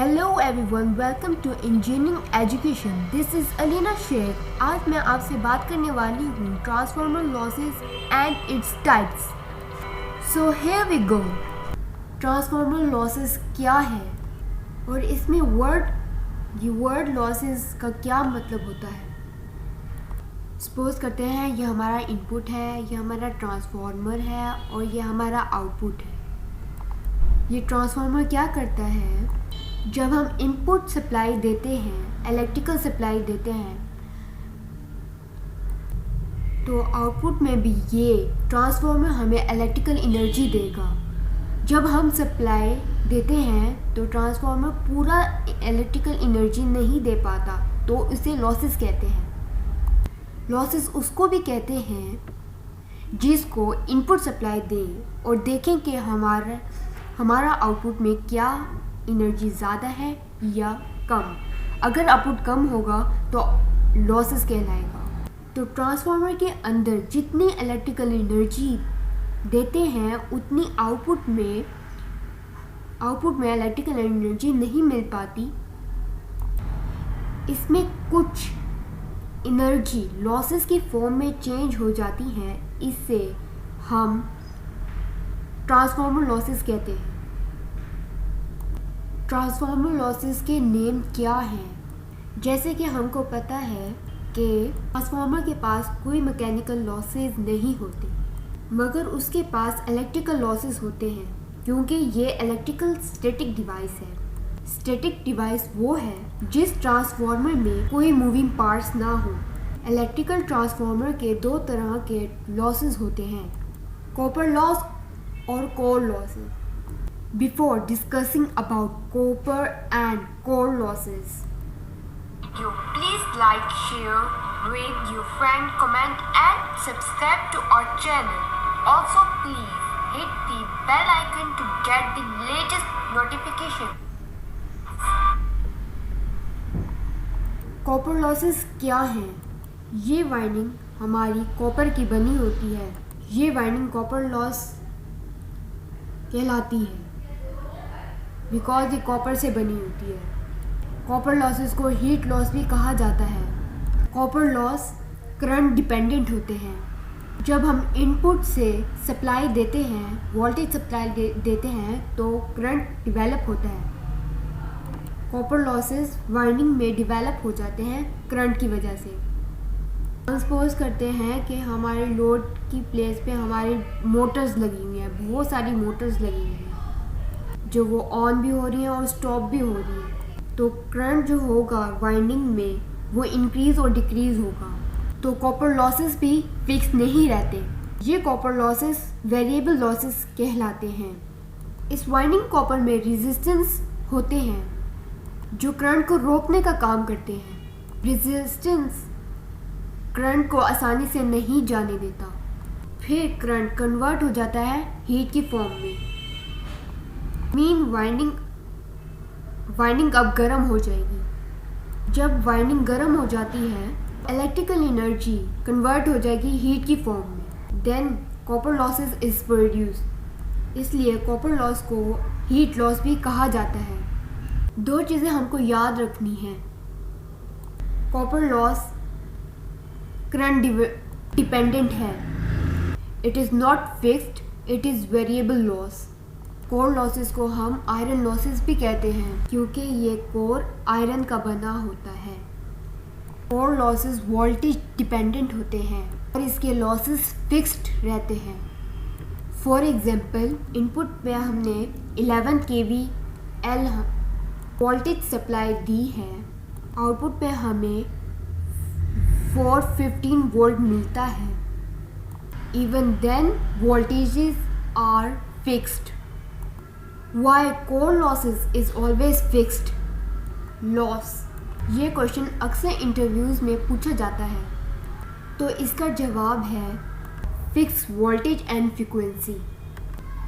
Hello everyone, welcome to engineering education. This is Alina Shaikh. आज मैं आपसे बात करने वाली हूँ transformer losses and its types. So here we go. Transformer losses क्या है और इसमें ये वर्ड लॉसेस का क्या मतलब होता है। सपोज करते हैं ये हमारा इनपुट है, ये हमारा ट्रांसफॉर्मर है और ये हमारा आउटपुट है। ये ट्रांसफॉर्मर क्या करता है, जब हम इनपुट सप्लाई देते हैं, इलेक्ट्रिकल सप्लाई देते हैं, तो आउटपुट में भी ये ट्रांसफॉर्मर हमें इलेक्ट्रिकल एनर्जी देगा। जब हम सप्लाई देते हैं तो ट्रांसफॉर्मर पूरा इलेक्ट्रिकल एनर्जी नहीं दे पाता, तो इसे लॉसेस कहते हैं। लॉसेस उसको भी कहते हैं जिसको इनपुट सप्लाई दें और देखें कि हमारा आउटपुट में क्या एनर्जी ज़्यादा है या कम। अगर आउटपुट कम होगा तो लॉसेस कहलाएगा। तो ट्रांसफार्मर के अंदर जितनी इलेक्ट्रिकल एनर्जी देते हैं उतनी आउटपुट में इलेक्ट्रिकल एनर्जी नहीं मिल पाती। इसमें कुछ एनर्जी लॉसेस की फॉर्म में चेंज हो जाती हैं, इससे हम ट्रांसफार्मर लॉसेस कहते हैं। ट्रांसफार्मर लॉसेस के नेम क्या हैं? जैसे कि हमको पता है कि ट्रांसफार्मर के पास कोई मैकेनिकल लॉसेस नहीं होते, मगर उसके पास इलेक्ट्रिकल लॉसेस होते हैं, क्योंकि ये इलेक्ट्रिकल स्टैटिक डिवाइस है। स्टैटिक डिवाइस वो है जिस ट्रांसफार्मर में कोई मूविंग पार्ट्स ना हो। इलेक्ट्रिकल ट्रांसफार्मर के दो तरह के लॉसेस होते हैं, कॉपर लॉस और core losses. Before discussing about copper and core losses, please like, share, rate your friend, comment and subscribe to our channel. Also please hit the bell icon to get the latest notification. Copper losses क्या हैं? ये winding हमारी copper की बनी होती है। ये winding copper loss कहलाती है बिकॉज ये कॉपर से बनी होती है। कॉपर लॉसेस को हीट लॉस भी कहा जाता है। कॉपर लॉस करंट डिपेंडेंट होते हैं। जब हम इनपुट से सप्लाई देते हैं, वोल्टेज सप्लाई देते हैं, तो करंट डिवेलप होता है। कॉपर लॉसेस वाइंडिंग में डिवेलप हो जाते हैं करंट की वजह से। सपोज करते हैं कि हमारे लोड की प्लेस पे हमारी मोटर्स लगी हुई हैं, बहुत सारी मोटर्स लगी हुई हैं जो वो ऑन भी हो रही हैं और स्टॉप भी हो रही हैं। तो करंट जो होगा वाइंडिंग में वो इंक्रीज़ और डिक्रीज़ होगा। तो कॉपर लॉसेस भी फिक्स नहीं रहते। ये कॉपर लॉसेस वेरिएबल लॉसेस कहलाते हैं। इस वाइंडिंग कॉपर में रेजिस्टेंस होते हैं जो करंट को रोकने का काम करते हैं। रेजिस्टेंस करंट को आसानी से नहीं जाने देता। फिर करंट कन्वर्ट हो जाता है हीट की फॉर्म में। वाइंडिंग अब गर्म हो जाएगी। जब वाइंडिंग गर्म हो जाती है, इलेक्ट्रिकल एनर्जी कन्वर्ट हो जाएगी हीट की फॉर्म में। Than copper losses is produce. इसलिए कॉपर लॉस को हीट लॉस भी कहा जाता है। दो चीज़ें हमको याद रखनी हैं। कॉपर लॉस करंट डिपेंडेंट है। It is not fixed, it is variable loss. Core losses को हम आयरन लॉसेस भी कहते हैं, क्योंकि ये कोर आयरन का बना होता है। कोर लॉसेस वोल्टेज डिपेंडेंट होते हैं और इसके लॉसेस फिक्स्ड रहते हैं। फॉर एग्जांपल, इनपुट में हमने 11 kVL वोल्टेज सप्लाई दी है, आउटपुट में हमें 415 वोल्ट मिलता है। Even then voltages are fixed. Why core losses is always fixed? Loss, ये क्वेश्चन अक्सर इंटरव्यूज़ में पूछा जाता है, तो इसका जवाब है fix voltage and frequency.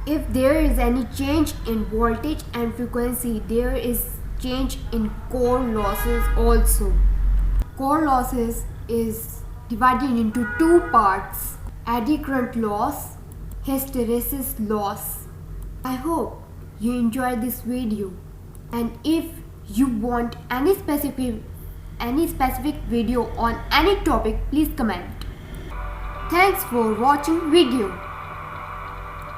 If there is any change in voltage and frequency, there is change in core losses also. Core losses is divided into two parts: eddy current loss, hysteresis loss. I hope you enjoyed this video. And if you want any specific video on any topic, please comment. Thanks for watching video.